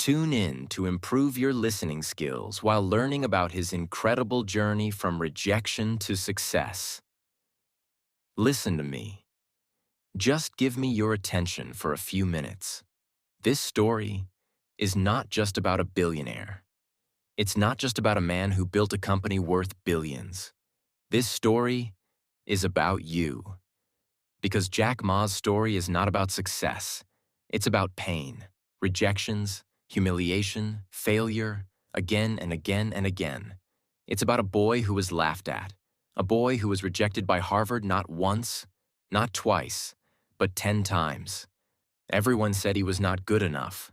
Tune in to improve your listening skills while learning about his incredible journey from rejection to success. Listen to me. Just give me your attention for a few minutes. This story is not just about a billionaire. It's not just about a man who built a company worth billions. This story is about you. Because Jack Ma's story is not about success. It's about pain, rejections, humiliation, failure, again and again and again. It's about a boy who was laughed at, a boy who was rejected by Harvard not once, not twice, but 10 times. Everyone said he was not good enough.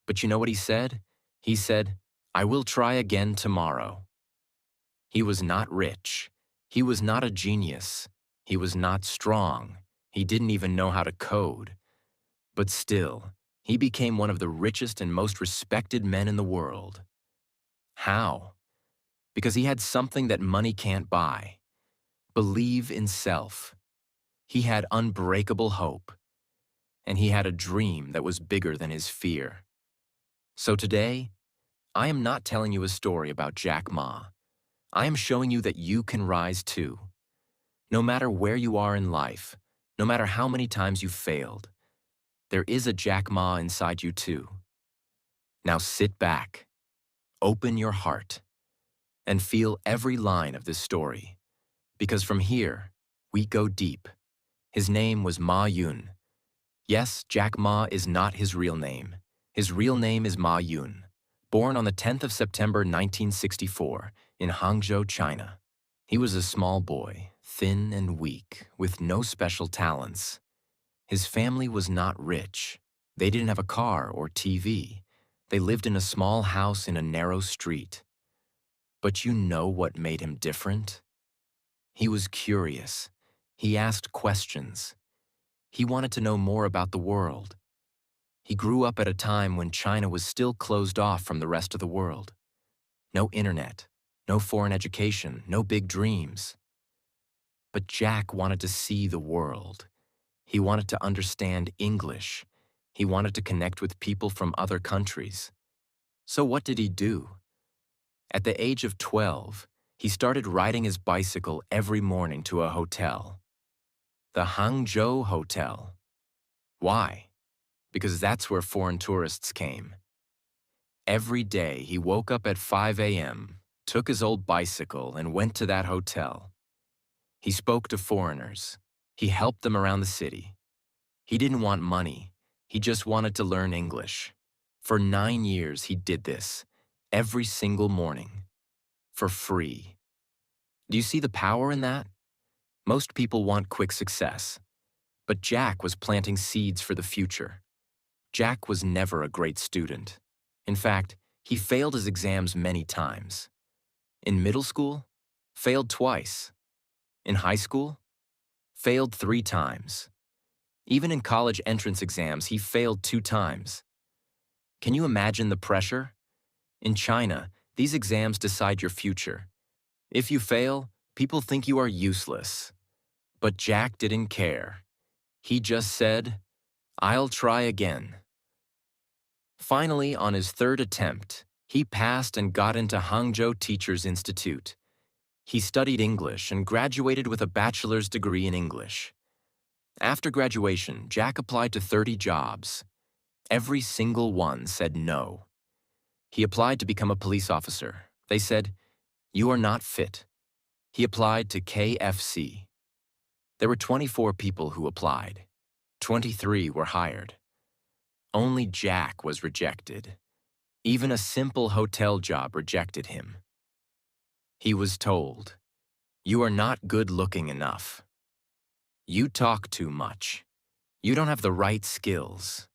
But you know what he said? He said, "I will try again tomorrow." He was not rich. He was not a genius. He was not strong. He didn't even know how to code. But still, he became one of the richest and most respected men in the world. How? Because he had something that money can't buy. Believe in self. He had unbreakable hope. And he had a dream that was bigger than his fear. So today, I am not telling you a story about Jack Ma. I am showing you that you can rise too. No matter where you are in life, no matter how many times you've failed, there is a Jack Ma inside you too. Now sit back, open your heart, and feel every line of this story. Because from here, we go deep. His name was Ma Yun. Yes, Jack Ma is not his real name. His real name is Ma Yun, born on the 10th of September 1964 in Hangzhou, China. He was a small boy, thin and weak, with no special talents. His family was not rich. They didn't have a car or TV. They lived in a small house in a narrow street. But you know what made him different? He was curious. He asked questions. He wanted to know more about the world. He grew up at a time when China was still closed off from the rest of the world. No internet, no foreign education, no big dreams. But Jack wanted to see the world. He wanted to understand English. He wanted to connect with people from other countries. So what did he do? At the age of 12, he started riding his bicycle every morning to a hotel. The Hangzhou Hotel. Why? Because that's where foreign tourists came. Every day he woke up at 5 a.m., took his old bicycle, and went to that hotel. He spoke to foreigners. He helped them around the city. He didn't want money. He just wanted to learn English. For 9 years he did this, every single morning, for free. Do you see the power in that? Most people want quick success. But Jack was planting seeds for the future. Jack was never a great student. In fact, he failed his exams many times. In middle school, failed twice. In high school, failed 3 times. Even in college entrance exams, he failed 2 times. Can you imagine the pressure? In China, these exams decide your future. If you fail, people think you are useless. But Jack didn't care. He just said, "I'll try again." Finally, on his 3rd attempt, he passed and got into Hangzhou Teachers Institute. He studied English and graduated with a bachelor's degree in English. After graduation, Jack applied to 30 jobs. Every single one said no. He applied to become a police officer. They said, "You are not fit." He applied to KFC. There were 24 people who applied. 23 were hired. Only Jack was rejected. Even a simple hotel job rejected him. He was told, "You are not good-looking enough. You talk too much. You don't have the right skills."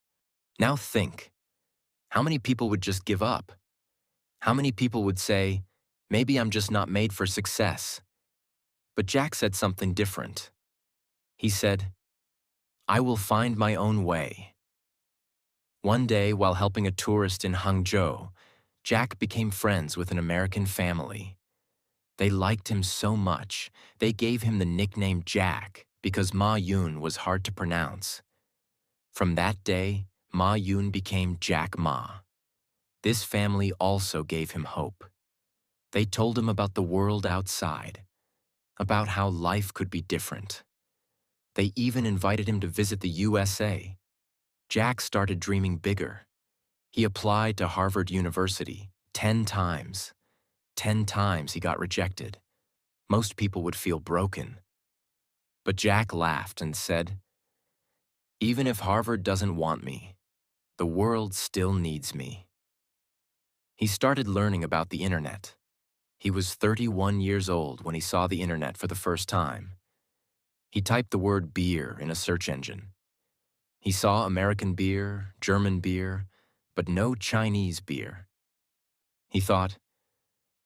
Now think, how many people would just give up? How many people would say, "Maybe I'm just not made for success"? But Jack said something different. He said, "I will find my own way." One day, while helping a tourist in Hangzhou, Jack became friends with an American family. They liked him so much, they gave him the nickname Jack because Ma Yun was hard to pronounce. From that day, Ma Yun became Jack Ma. This family also gave him hope. They told him about the world outside, about how life could be different. They even invited him to visit the USA. Jack started dreaming bigger. He applied to Harvard University 10 times. 10 times he got rejected. Most people would feel broken. But Jack laughed and said, "Even if Harvard doesn't want me, the world still needs me." He started learning about the internet. He was 31 years old when he saw the internet for the first time. He typed the word beer in a search engine. He saw American beer, German beer, but no Chinese beer. He thought,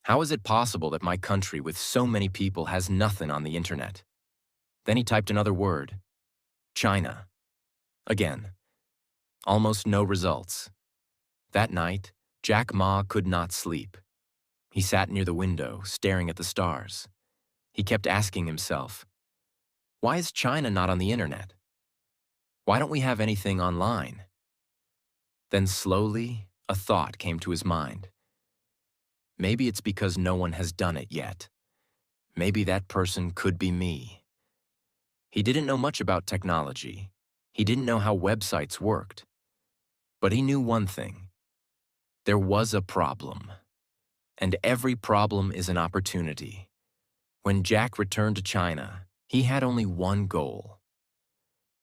how is it possible that my country with so many people has nothing on the internet? Then he typed another word, China. Again, almost no results. That night, Jack Ma could not sleep. He sat near the window, staring at the stars. He kept asking himself, why is China not on the internet? Why don't we have anything online? Then slowly, a thought came to his mind. Maybe it's because no one has done it yet. Maybe that person could be me. He didn't know much about technology. He didn't know how websites worked. But he knew one thing. There was a problem. And every problem is an opportunity. When Jack returned to China, he had only one goal: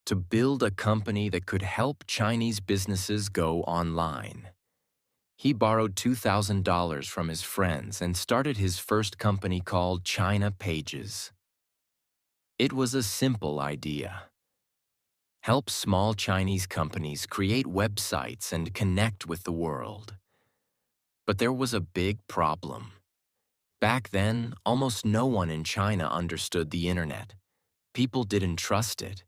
to build a company that could help Chinese businesses go online. He borrowed $2,000 from his friends and started his first company called China Pages. It was a simple idea. Help small Chinese companies create websites and connect with the world. But there was a big problem. Back then, almost no one in China understood the internet. People didn't trust it.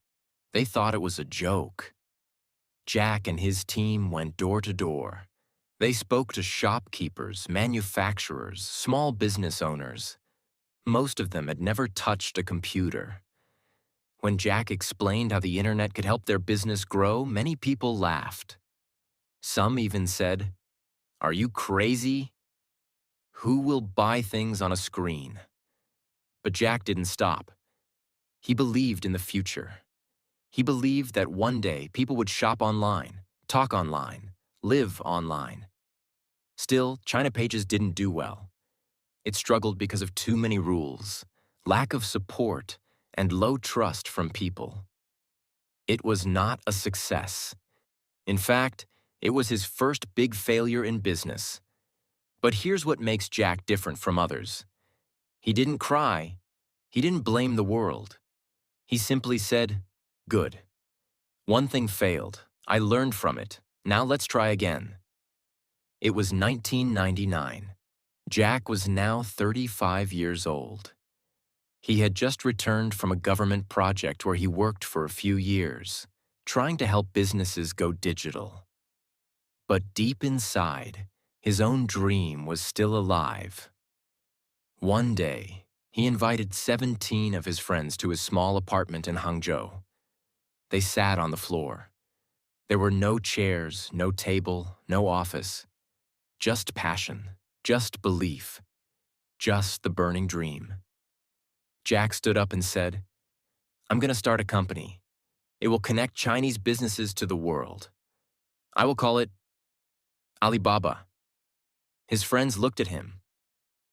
They thought it was a joke. Jack and his team went door to door. They spoke to shopkeepers, manufacturers, small business owners. Most of them had never touched a computer. When Jack explained how the internet could help their business grow, many people laughed. Some even said, "Are you crazy? Who will buy things on a screen?" But Jack didn't stop. He believed in the future. He believed that one day people would shop online, talk online, live online. Still, China Pages didn't do well. It struggled because of too many rules, lack of support, and low trust from people. It was not a success. In fact, it was his first big failure in business. But here's what makes Jack different from others. He didn't cry. He didn't blame the world. He simply said, "Good. One thing failed. I learned from it. Now let's try again." It was 1999. Jack was now 35 years old. He had just returned from a government project where he worked for a few years, trying to help businesses go digital. But deep inside, his own dream was still alive. One day, he invited 17 of his friends to his small apartment in Hangzhou. They sat on the floor. There were no chairs, no table, no office. Just passion, just belief, just the burning dream. Jack stood up and said, "I'm going to start a company. It will connect Chinese businesses to the world. I will call it Alibaba." His friends looked at him.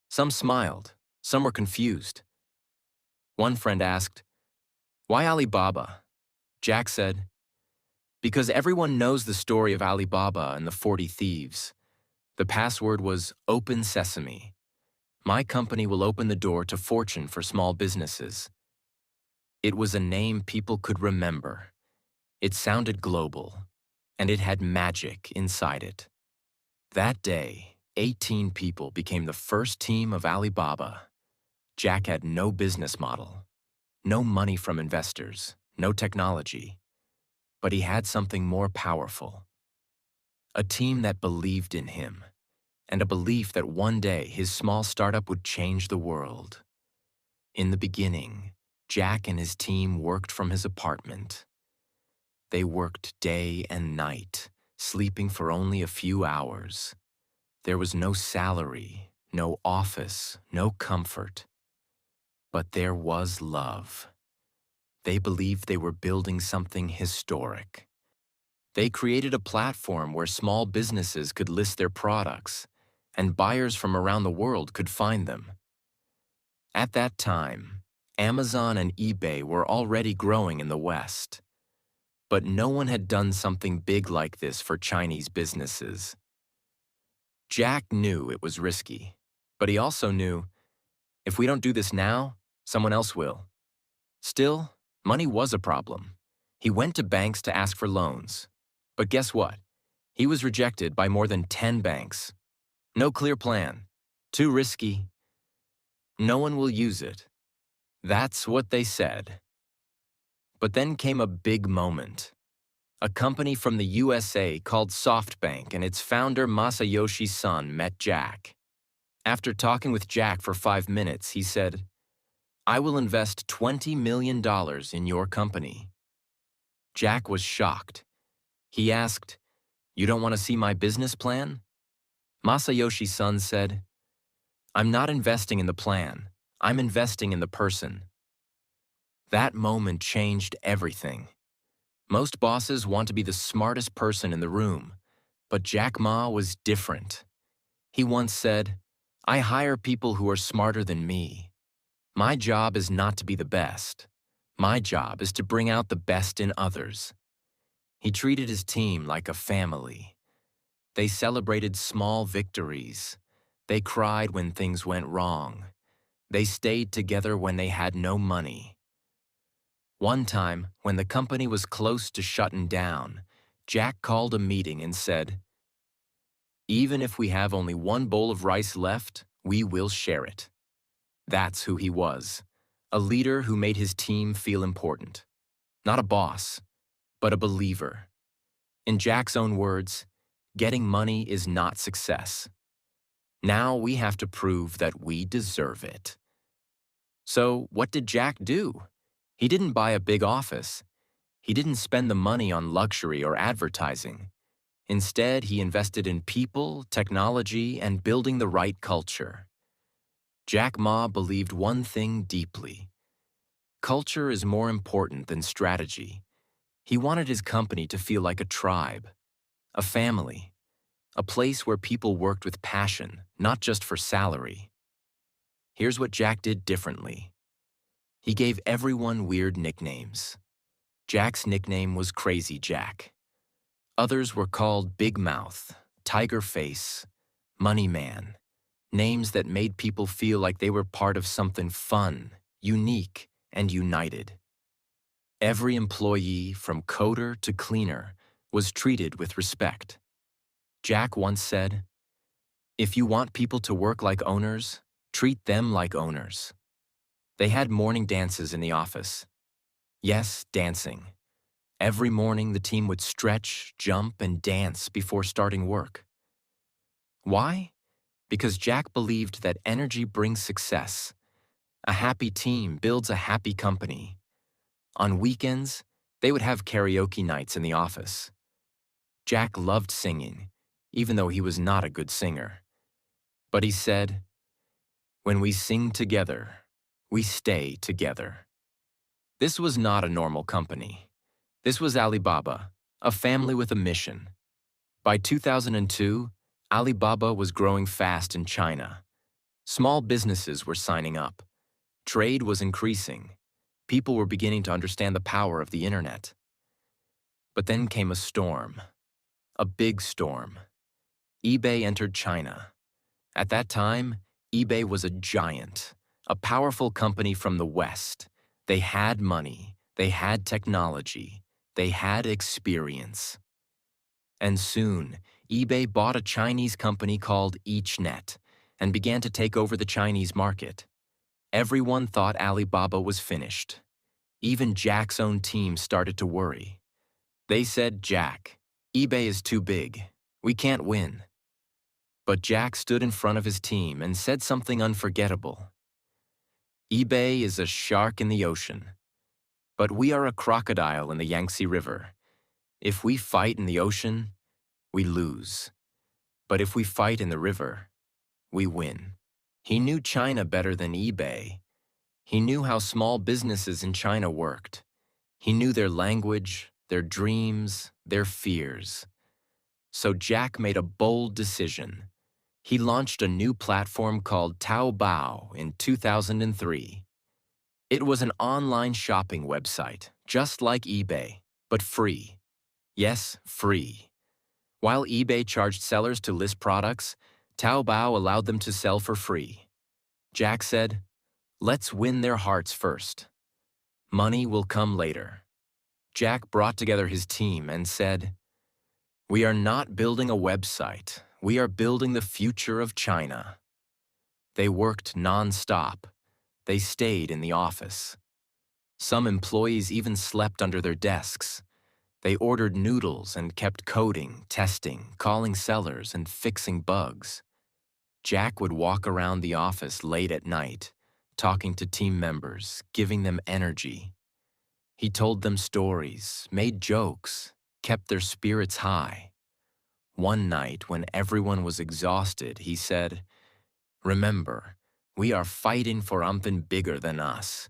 Some smiled, some were confused. One friend asked, "Why Alibaba?" Jack said, "Because everyone knows the story of Alibaba and the 40 thieves. The password was Open Sesame. My company will open the door to fortune for small businesses." It was a name people could remember. It sounded global, and it had magic inside it. That day, 18 people became the first team of Alibaba. Jack had no business model, no money from investors, no technology. But he had something more powerful. A team that believed in him, and a belief that one day his small startup would change the world. In the beginning, Jack and his team worked from his apartment. They worked day and night, sleeping for only a few hours. There was no salary, no office, no comfort. But there was love. They believed they were building something historic. They created a platform where small businesses could list their products, and buyers from around the world could find them. At that time, Amazon and eBay were already growing in the West. But no one had done something big like this for Chinese businesses. Jack knew it was risky, but he also knew, if we don't do this now, someone else will. Still, money was a problem. He went to banks to ask for loans. But guess what? He was rejected by more than 10 banks. No clear plan. Too risky. No one will use it. That's what they said. But then came a big moment. A company from the USA called SoftBank and its founder Masayoshi Son met Jack. After talking with Jack for 5 minutes, he said, "I will invest $20 million in your company." Jack was shocked. He asked, "You don't want to see my business plan?" Masayoshi Son said, "I'm not investing in the plan. I'm investing in the person." That moment changed everything. Most bosses want to be the smartest person in the room, but Jack Ma was different. He once said, "I hire people who are smarter than me. My job is not to be the best. My job is to bring out the best in others." He treated his team like a family. They celebrated small victories. They cried when things went wrong. They stayed together when they had no money. One time, when the company was close to shutting down, Jack called a meeting and said, "Even if we have only one bowl of rice left, we will share it." That's who he was, a leader who made his team feel important. Not a boss, but a believer. In Jack's own words, getting money is not success. Now we have to prove that we deserve it. So what did Jack do? He didn't buy a big office. He didn't spend the money on luxury or advertising. Instead, he invested in people, technology, and building the right culture. Jack Ma believed one thing deeply. Culture is more important than strategy. He wanted his company to feel like a tribe, a family, a place where people worked with passion, not just for salary. Here's what Jack did differently. He gave everyone weird nicknames. Jack's nickname was Crazy Jack. Others were called Big Mouth, Tiger Face, Money Man, names that made people feel like they were part of something fun, unique, and united. Every employee, from coder to cleaner, was treated with respect. Jack once said, "If you want people to work like owners, treat them like owners." They had morning dances in the office. Yes, dancing. Every morning the team would stretch, jump, and dance before starting work. Why? Because Jack believed that energy brings success. A happy team builds a happy company. On weekends, they would have karaoke nights in the office. Jack loved singing, even though he was not a good singer. But he said, "When we sing together, we stay together." This was not a normal company. This was Alibaba, a family with a mission. By 2002, Alibaba was growing fast in China. Small businesses were signing up. Trade was increasing. People were beginning to understand the power of the internet. But then came a storm. A big storm. eBay entered China. At that time, eBay was a giant, a powerful company from the West. They had money, they had technology, they had experience. And soon, eBay bought a Chinese company called EachNet and began to take over the Chinese market. Everyone thought Alibaba was finished. Even Jack's own team started to worry. They said, "Jack, eBay is too big. We can't win." But Jack stood in front of his team and said something unforgettable. "eBay is a shark in the ocean, but we are a crocodile in the Yangtze River. If we fight in the ocean, we lose. But if we fight in the river, we win. He knew China better than eBay. He knew how small businesses in China worked. He knew their language, their dreams, their fears. So Jack made a bold decision. He launched a new platform called Taobao in 2003. It was an online shopping website, just like eBay, but free. Yes, free. While eBay charged sellers to list products, Taobao allowed them to sell for free. Jack said, "Let's win their hearts first. Money will come later." Jack brought together his team and said, "We are not building a website. We are building the future of China." They worked non-stop. They stayed in the office. Some employees even slept under their desks. They ordered noodles and kept coding, testing, calling sellers, and fixing bugs. Jack would walk around the office late at night, talking to team members, giving them energy. He told them stories, made jokes, kept their spirits high. One night, when everyone was exhausted, he said, "Remember, we are fighting for something bigger than us.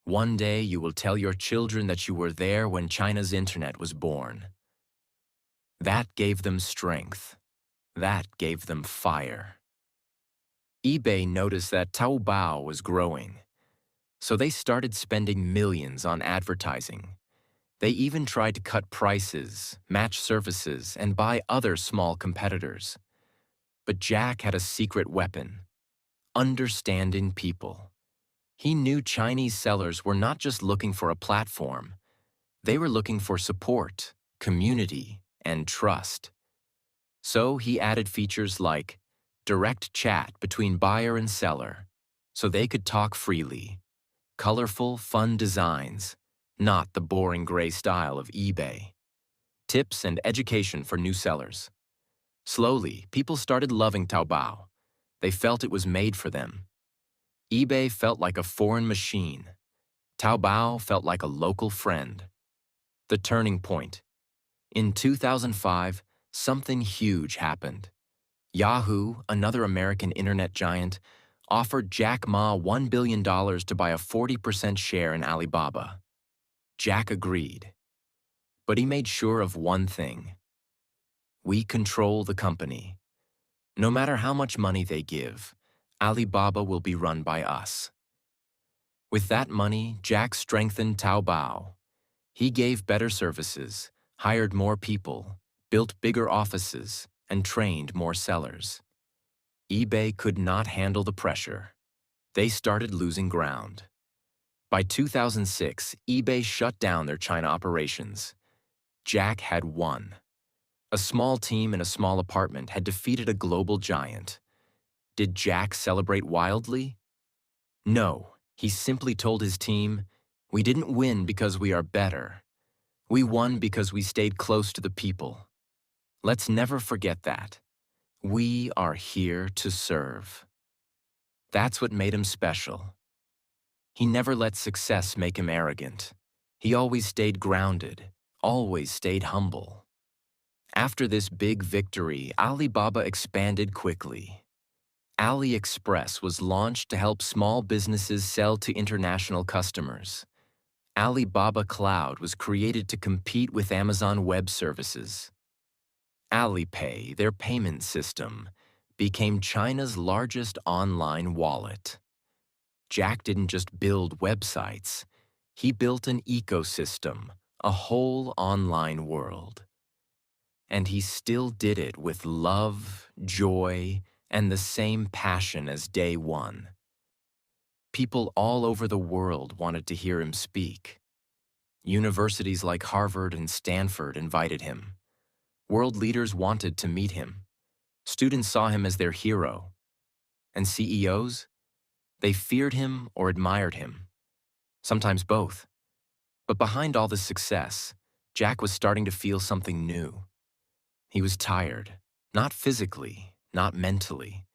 One day you will tell your children that you were there when China's internet was born." That gave them strength. That gave them fire. eBay noticed that Taobao was growing, so they started spending millions on advertising. They even tried to cut prices, match services, and buy other small competitors. But Jack had a secret weapon: understanding people. He knew Chinese sellers were not just looking for a platform. They were looking for support, community, and trust. So he added features like direct chat between buyer and seller, so they could talk freely, colorful, fun designs, not the boring gray style of eBay, tips and education for new sellers. Slowly, people started loving Taobao. They felt it was made for them. eBay felt like a foreign machine. Taobao felt like a local friend. The turning point. In 2005, something huge happened. Yahoo, another American internet giant, offered Jack Ma $1 billion to buy a 40% share in Alibaba. Jack agreed. But he made sure of one thing: we control the company. No matter how much money they give, Alibaba will be run by us. With that money, Jack strengthened Taobao. He gave better services, hired more people, built bigger offices, and trained more sellers. eBay could not handle the pressure. They started losing ground. By 2006, eBay shut down their China operations. Jack had won. A small team in a small apartment had defeated a global giant. Did Jack celebrate wildly? No, he simply told his team, "We didn't win because we are better. We won because we stayed close to the people." Let's never forget that. We are here to serve. That's what made him special. He never let success make him arrogant. He always stayed grounded, always stayed humble. After this big victory, Alibaba expanded quickly. AliExpress was launched to help small businesses sell to international customers. Alibaba Cloud was created to compete with Amazon Web Services. Alipay, their payment system, became China's largest online wallet. Jack didn't just build websites. He built an ecosystem, a whole online world. And he still did it with love, joy, and the same passion as day one. People all over the world wanted to hear him speak. Universities like Harvard and Stanford invited him. World leaders wanted to meet him. Students saw him as their hero. And CEOs? They feared him or admired him. Sometimes both. But behind all this success, Jack was starting to feel something new. He was tired, not physically, not mentally,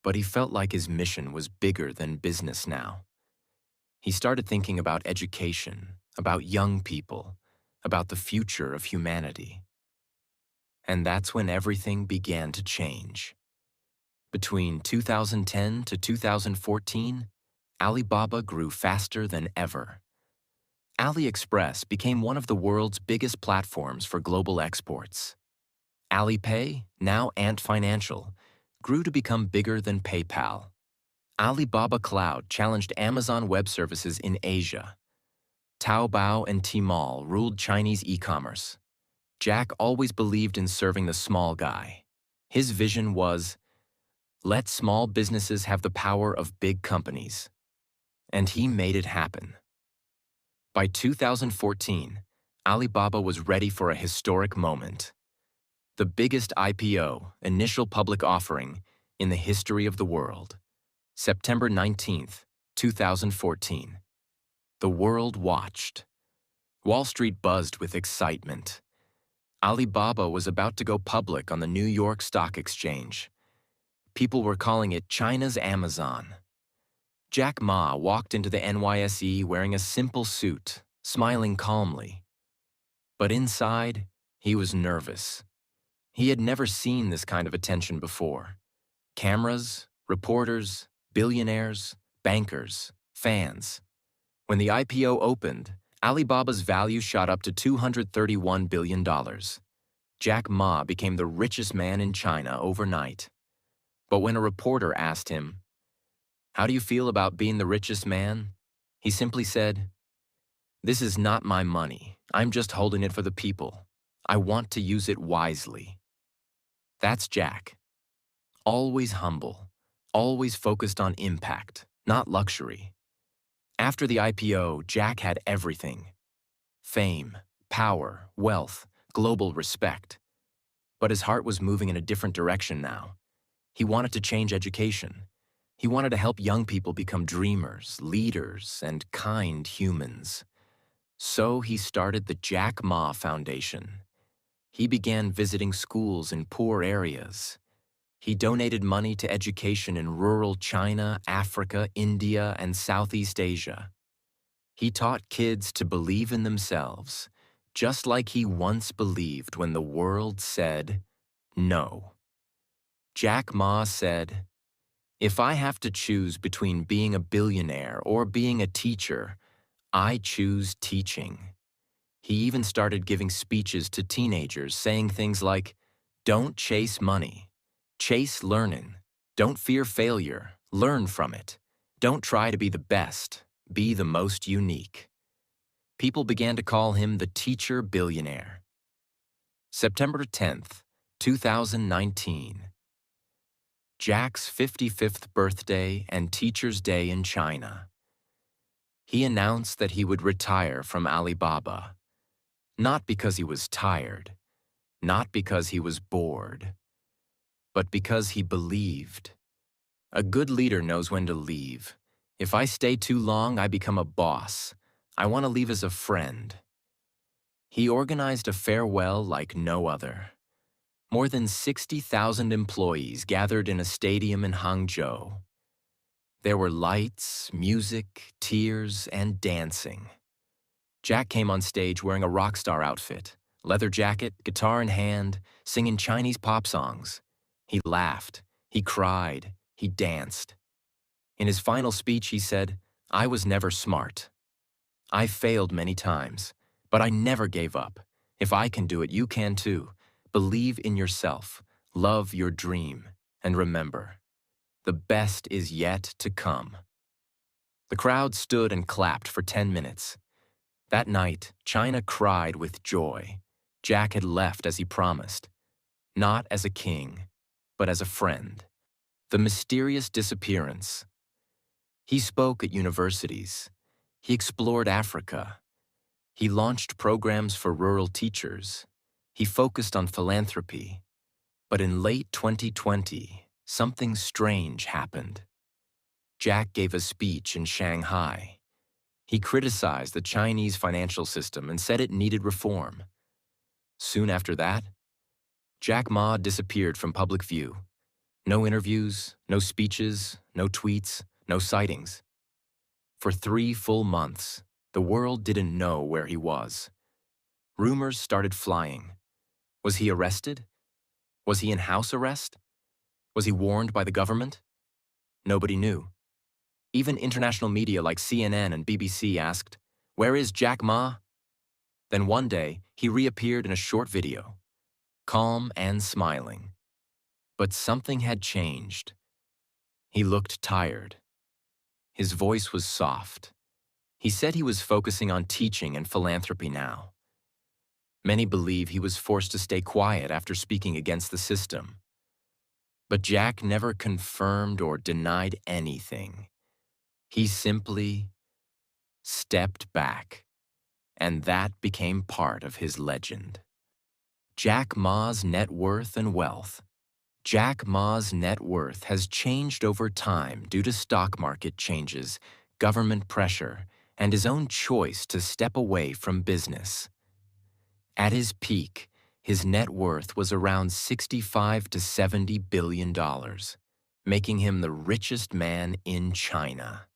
but he felt like his mission was bigger than business now. He started thinking about education, about young people, about the future of humanity. And that's when everything began to change. Between 2010 to 2014, Alibaba grew faster than ever. AliExpress became one of the world's biggest platforms for global exports. Alipay, now Ant Financial, grew to become bigger than PayPal. Alibaba Cloud challenged Amazon Web Services in Asia. Taobao and Tmall ruled Chinese e-commerce. Jack always believed in serving the small guy. His vision was, let small businesses have the power of big companies. And he made it happen. By 2014, Alibaba was ready for a historic moment. The biggest IPO, initial public offering, in the history of the world. September 19th, 2014. The world watched. Wall Street buzzed with excitement. Alibaba was about to go public on the New York Stock Exchange. People were calling it China's Amazon. Jack Ma walked into the NYSE wearing a simple suit, smiling calmly. But inside, he was nervous. He had never seen this kind of attention before. Cameras, reporters, billionaires, bankers, fans. When the IPO opened, Alibaba's value shot up to $231 billion. Jack Ma became the richest man in China overnight. But when a reporter asked him, "How do you feel about being the richest man?" he simply said, "This is not my money. I'm just holding it for the people. I want to use it wisely." That's Jack. Always humble, always focused on impact, not luxury. After the IPO, Jack had everything: fame, power, wealth, global respect. But his heart was moving in a different direction now. He wanted to change education. He wanted to help young people become dreamers, leaders, and kind humans. So he started the Jack Ma Foundation. He began visiting schools in poor areas. He donated money to education in rural China, Africa, India, and Southeast Asia. He taught kids to believe in themselves, just like he once believed when the world said no. Jack Ma said, "If I have to choose between being a billionaire or being a teacher, I choose teaching." He even started giving speeches to teenagers saying things like, "Don't chase money. Chase learning. Don't fear failure. Learn from it. Don't try to be the best. Be the most unique." People began to call him the teacher billionaire. September 10th, 2019. Jack's 55th birthday and Teacher's Day in China. He announced that he would retire from Alibaba. Not because he was tired, not because he was bored, but because he believed. A good leader knows when to leave. If I stay too long, I become a boss. I want to leave as a friend. He organized a farewell like no other. More than 60,000 employees gathered in a stadium in Hangzhou. There were lights, music, tears, and dancing. Jack came on stage wearing a rock star outfit, leather jacket, guitar in hand, singing Chinese pop songs. He laughed, he cried, he danced. In his final speech, he said, "I was never smart. I failed many times, but I never gave up. If I can do it, you can too. Believe in yourself, love your dream, and remember, the best is yet to come." The crowd stood and clapped for 10 minutes. That night, China cried with joy. Jack had left as he promised, not as a king, but as a friend. The mysterious disappearance. He spoke at universities. He explored Africa. He launched programs for rural teachers. He focused on philanthropy. But in late 2020, something strange happened. Jack gave a speech in Shanghai. He criticized the Chinese financial system and said it needed reform. Soon after that, Jack Ma disappeared from public view. No interviews, no speeches, no tweets, no sightings. For 3 full months, the world didn't know where he was. Rumors started flying. Was he arrested? Was he in house arrest? Was he warned by the government? Nobody knew. Even international media like CNN and BBC asked, "Where is Jack Ma?" Then one day, he reappeared in a short video, calm and smiling. But something had changed. He looked tired. His voice was soft. He said he was focusing on teaching and philanthropy now. Many believe he was forced to stay quiet after speaking against the system. But Jack never confirmed or denied anything. He simply stepped back, and that became part of his legend. Jack Ma's net worth and wealth. Jack Ma's net worth has changed over time due to stock market changes, government pressure, and his own choice to step away from business. At his peak, his net worth was around $65 to $70 billion, making him the richest man in China.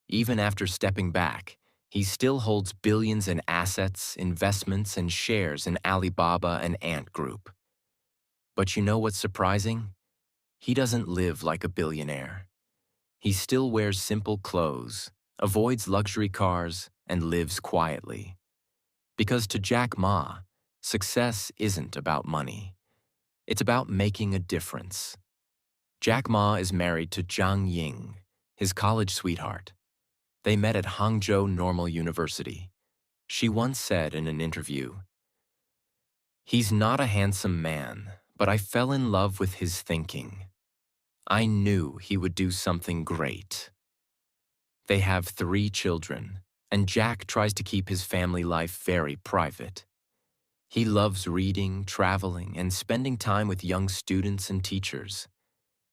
Even after stepping back, he still holds billions in assets, investments, and shares in Alibaba and Ant Group. But you know what's surprising? He doesn't live like a billionaire. He still wears simple clothes, avoids luxury cars, and lives quietly. Because to Jack Ma, success isn't about money. It's about making a difference. Jack Ma is married to Zhang Ying, his college sweetheart. They met at Hangzhou Normal University. She once said in an interview, "He's not a handsome man, but I fell in love with his thinking. I knew he would do something great." They have 3 children, and Jack tries to keep his family life very private. He loves reading, traveling, and spending time with young students and teachers.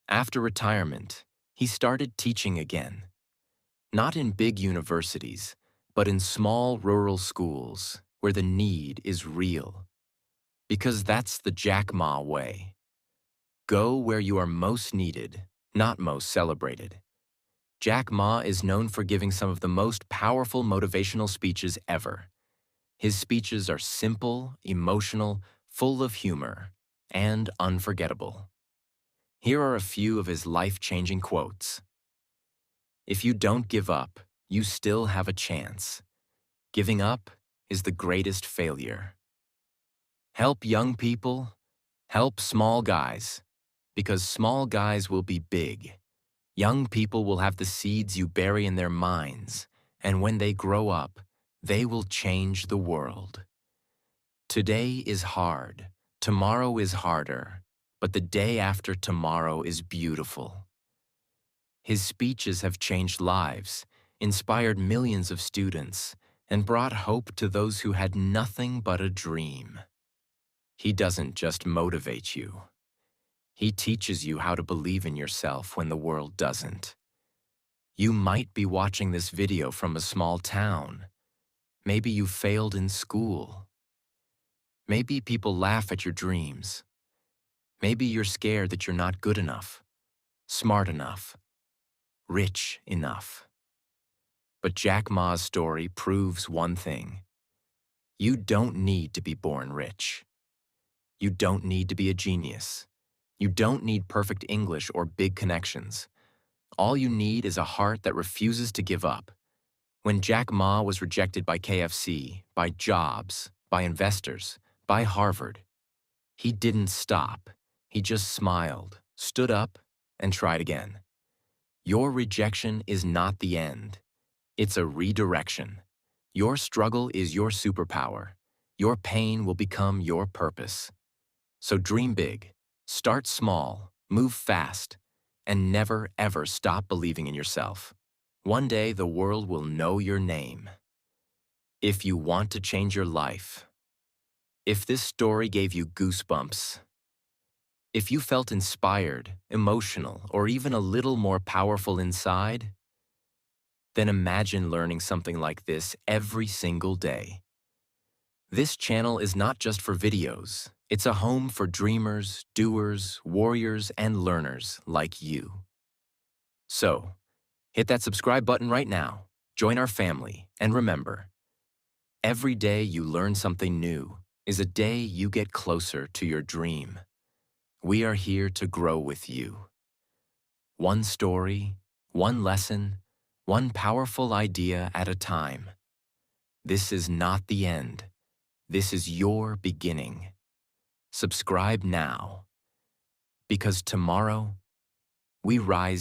After retirement, he started teaching again. Not in big universities, but in small rural schools where the need is real. Because that's the Jack Ma way. Go where you are most needed, not most celebrated. Jack Ma is known for giving some of the most powerful motivational speeches ever. His speeches are simple, emotional, full of humor, and unforgettable. Here are a few of his life-changing quotes. "If you don't give up, you still have a chance. Giving up is the greatest failure. Help young people, help small guys, because small guys will be big. Young people will have the seeds you bury in their minds, and when they grow up, they will change the world. Today is hard, tomorrow is harder, but the day after tomorrow is beautiful." His speeches have changed lives, inspired millions of students, and brought hope to those who had nothing but a dream. He doesn't just motivate you. He teaches you how to believe in yourself when the world doesn't. You might be watching this video from a small town. Maybe you failed in school. Maybe people laugh at your dreams. Maybe you're scared that you're not good enough, smart enough, rich enough. But Jack Ma's story proves one thing. You don't need to be born rich. You don't need to be a genius. You don't need perfect English or big connections. All you need is a heart that refuses to give up. When Jack Ma was rejected by KFC, by jobs, by investors, by Harvard, he didn't stop. He just smiled, stood up, and tried again. Your rejection is not the end. It's a redirection. Your struggle is your superpower. Your pain will become your purpose. So dream big, start small, move fast, and never ever stop believing in yourself. One day the world will know your name. If you want to change your life, if this story gave you goosebumps, if you felt inspired, emotional, or even a little more powerful inside, then imagine learning something like this every single day. This channel is not just for videos. It's a home for dreamers, doers, warriors, and learners like you. So, hit that subscribe button right now, join our family, and remember, every day you learn something new is a day you get closer to your dream. We are here to grow with you. One story, one lesson, one powerful idea at a time. This is not the end. This is your beginning. Subscribe now, because tomorrow we rise